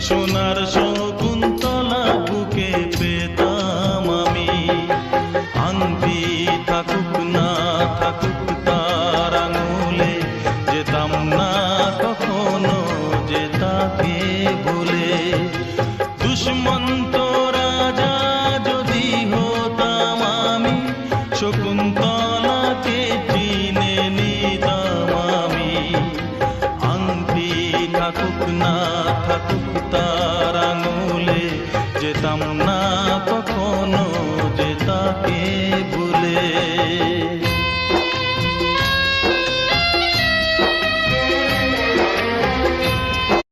সোনার শকুন্তলা বুকে পেতাম আমি। আংটি থাকুক না থাকুক তার আঙুলে, যেতাম না কখনো যে তাকে ভুলে। দুষ্মন্ত রাজা যদি হতাম আমি, শকুন্তলাকে চিনে নিতাম আমি। আংটি থাকুক না থাকুক তার আঙুলে, যেতাম না কখনো যে তাকে ভুলে।